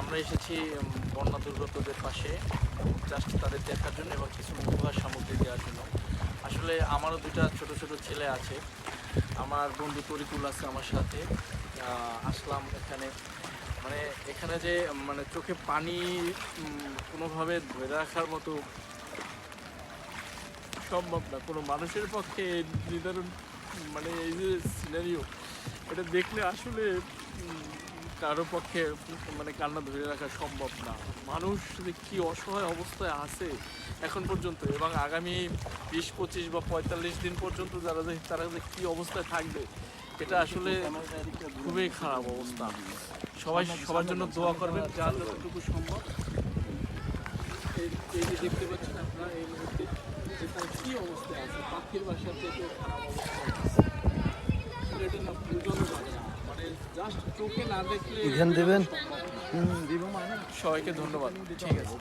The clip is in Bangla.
আমরা এসেছি বন্যা দুর্গতদের পাশে জাস্ট তাদের দেখার জন্য এবং কিছু উপহার সামগ্রী দেওয়ার জন্য। আসলে আমারও দুইটা ছোট ছোট ছেলে আছে, আমার বন্ধু তরিকুল আছে আমার সাথে। আসলাম এখানে, মানে এখানে যে মানে চোখে পানি কোনোভাবে ধরে রাখার মতো সম্ভব না, কোনো মানুষের পক্ষে নির্ধারণ, মানে এই যে সিনারিও, এটা দেখলে আসলে কারো পক্ষে মানে কান্না ধরে রাখা সম্ভব না। মানুষ যে কী অসহায় অবস্থায় আছে এখন পর্যন্ত, এবং আগামী 20-25 বা 45 দিন পর্যন্ত তারা যে কী অবস্থায় থাকবে, এটা আসলে খুবই খারাপ অবস্থা। সবার জন্য দোয়া করবেন যার যতটুকু সম্ভব। এই যে দেখতে পাচ্ছেন আপনারা এই মুহূর্তে যে তার কী অবস্থায় আছে, পাখির বাসার থেকে খারাপ অবস্থায় আছে। এটা না বোঝানো যাবে না, মানে জাস্ট চোখে না দেখলে। দেবেন সবাইকে ধন্যবাদ। ঠিক আছে।